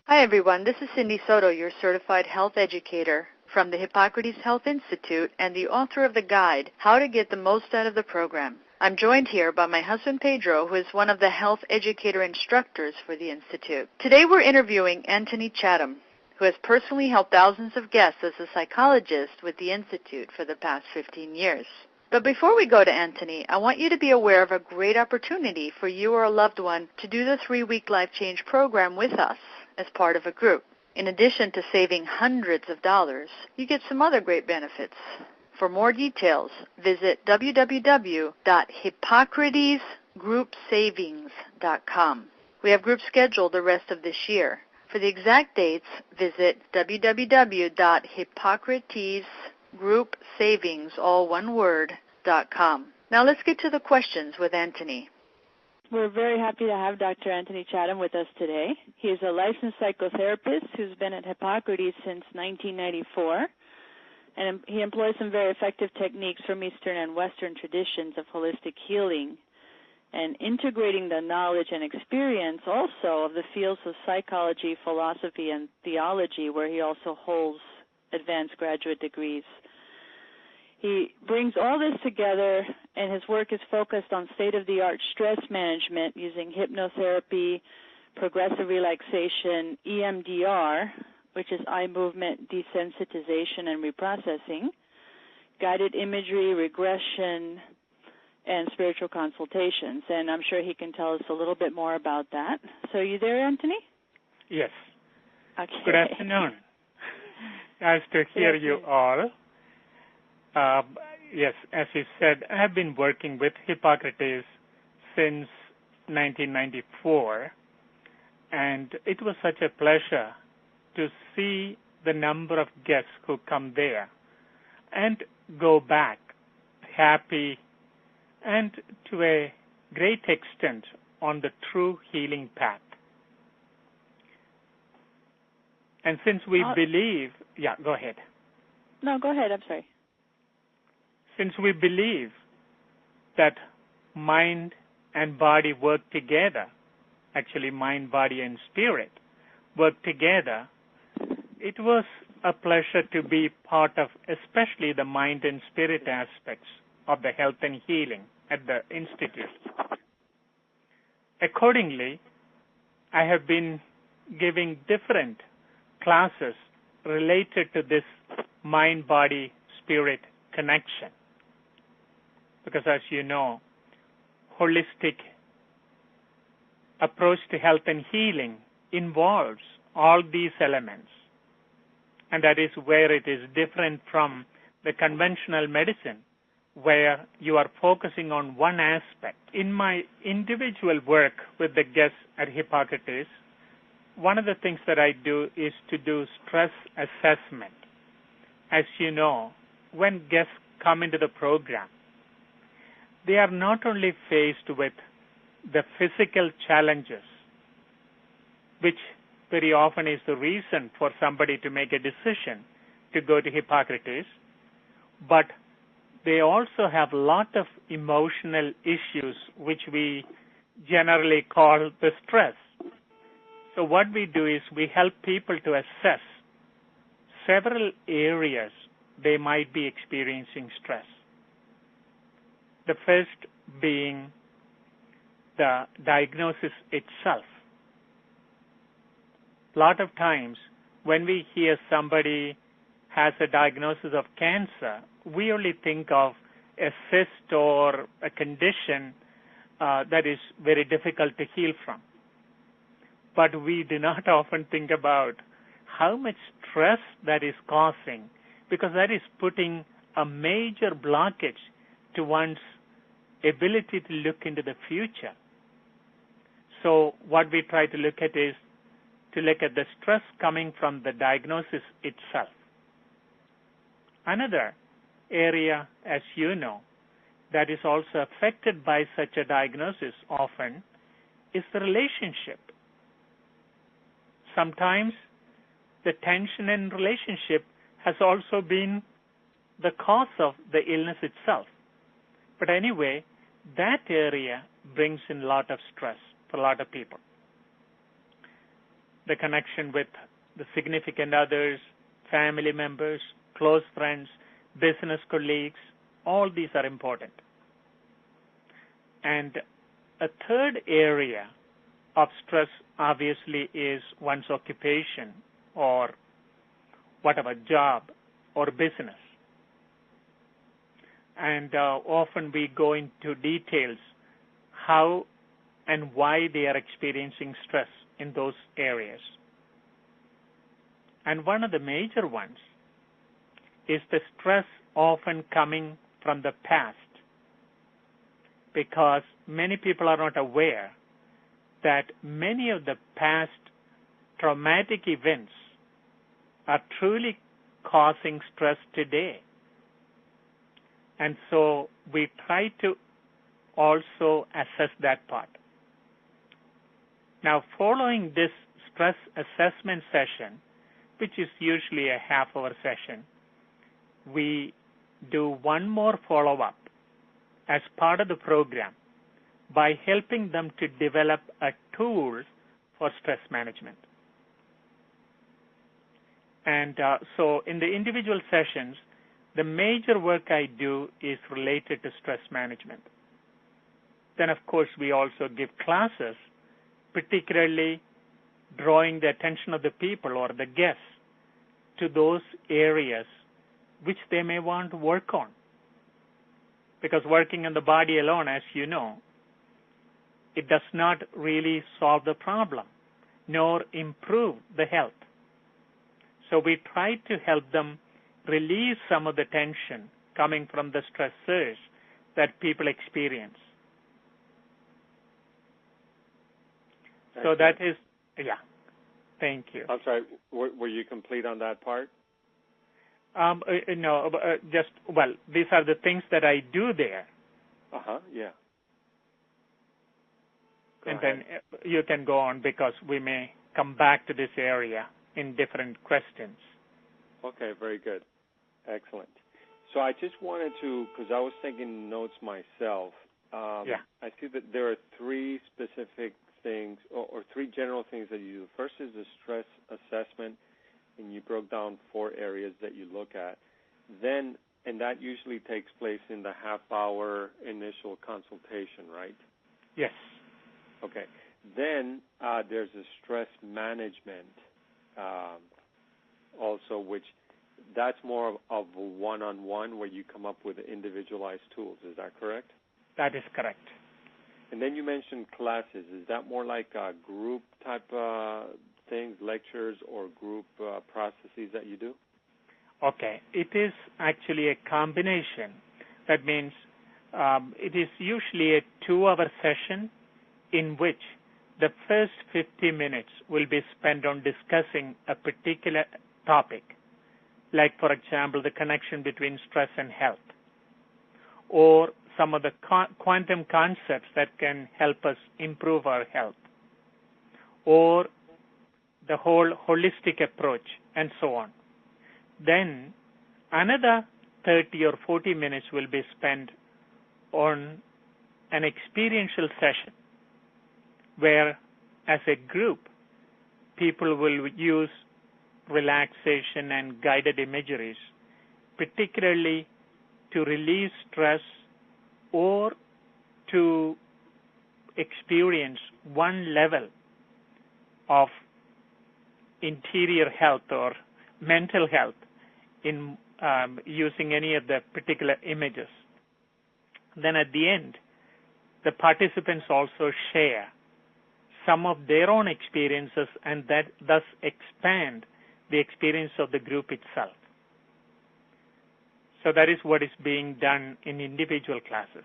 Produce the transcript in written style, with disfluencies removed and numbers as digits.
Hi, everyone. This is Cindy Soto, your certified health educator from the Hippocrates Health Institute and the author of the guide, How to Get the Most Out of the Program. I'm joined here by my husband, Pedro, who is one of the health educator instructors for the Institute. Today we're interviewing Antony Chatham, who has personally helped thousands of guests as a psychologist with the Institute for the past 15 years. But before we go to Antony, I want you to be aware of a great opportunity for you or a loved one to do the 3-week Life Change program with us as part of a group. In addition to saving hundreds of dollars, you get some other great benefits. For more details, visit www.hippocratesgroupsavings.com. We have groups scheduled the rest of this year. For the exact dates, visit www.hippocratesgroupsavings.com. Now let's get to the questions with Antony. We're very happy to have Dr. Antony Chatham with us today. He is a licensed psychotherapist who's been at Hippocrates since 1994, and he employs some very effective techniques from Eastern and Western traditions of holistic healing and integrating the knowledge and experience also of the fields of psychology, philosophy, and theology, where he also holds advanced graduate degrees. He brings all this together, and his work is focused on state-of-the-art stress management using hypnotherapy, progressive relaxation, EMDR, which is eye movement desensitization and reprocessing, guided imagery, regression, and spiritual consultations. And I'm sure he can tell us a little bit more about that. So are you there, Antony? Yes. Okay. Good afternoon. Nice to hear you all. Yes, as you said, I have been working with Hippocrates since 1994, and it was such a pleasure to see the number of guests who come there and go back happy and to a great extent on the true healing path. And since we believe, go ahead. No, go ahead, I'm sorry. Since we believe that mind and body work together, actually mind, body, and spirit work together, it was a pleasure to be part of especially the mind and spirit aspects of the health and healing at the Institute. Accordingly, I have been giving different classes related to this mind, body, spirit connection. Because as you know, holistic approach to health and healing involves all these elements. And that is where it is different from the conventional medicine, where you are focusing on one aspect. In my individual work with the guests at Hippocrates, one of the things that I do is to do stress assessment. As you know, when guests come into the program, they are not only faced with the physical challenges, which very often is the reason for somebody to make a decision to go to Hippocrates, but they also have a lot of emotional issues, which we generally call the stress. So what we do is we help people to assess several areas they might be experiencing stress. The first being the diagnosis itself. A lot of times when we hear somebody has a diagnosis of cancer, we only think of a cyst or a condition that is very difficult to heal from. But we do not often think about how much stress that is causing, because that is putting a major blockage to one's ability to look into the future. So what we try to look at is to look at the stress coming from the diagnosis itself. Another area, as you know, that is also affected by such a diagnosis often is the relationship. Sometimes the tension in relationship has also been the cause of the illness itself. But anyway, that area brings in a lot of stress for a lot of people. the connection with the significant others, family members, close friends, business colleagues. All these are important. And a third area of stress obviously is one's occupation or whatever, job or business. And often we go into details how and why they are experiencing stress in those areas. And one of the major ones is the stress often coming from the past, because many people are not aware that many of the past traumatic events are truly causing stress today. And so we try to also assess that part. Now, following this stress assessment session, which is usually a half-hour session, we do one more follow-up as part of the program by helping them to develop a tool for stress management. And so in the individual sessions, the major work I do is related to stress management. Then, of course, we also give classes, particularly drawing the attention of the people or the guests to those areas which they may want to work on. Because working on the body alone, as you know, it does not really solve the problem, nor improve the health. So we try to help them release some of the tension coming from the stressors that people experience. So that is, yeah, thank you. I'm sorry, were you complete on that part? No, just, well, these are the things that I do there. Yeah. And then you can go on, because we may come back to this area in different questions. Okay, very good. Excellent. So I just wanted to, because I was taking notes myself, I see that there are three specific things, or three general things that you do. First is the stress assessment, and you broke down 4 areas that you look at. Then, and that usually takes place in the half-hour initial consultation, right? Yes. Okay. Then there's the stress management also, which that's more of a one-on-one where you come up with individualized tools. Is that correct? That is correct. And then you mentioned classes. Is that more like group type things, lectures, or group processes that you do? Okay. It is actually a combination. That means it is usually a 2-hour session in which the first 50 minutes will be spent on discussing a particular topic, like, for example, the connection between stress and health, or some of the quantum concepts that can help us improve our health, or the whole holistic approach, and so on. Then another 30 or 40 minutes will be spent on an experiential session where, as a group, people will use relaxation and guided imageries, particularly to release stress or to experience one level of interior health or mental health in using any of the particular images. Then at the end, the participants also share some of their own experiences, and that thus expand the experience of the group itself. So that is what is being done in individual classes.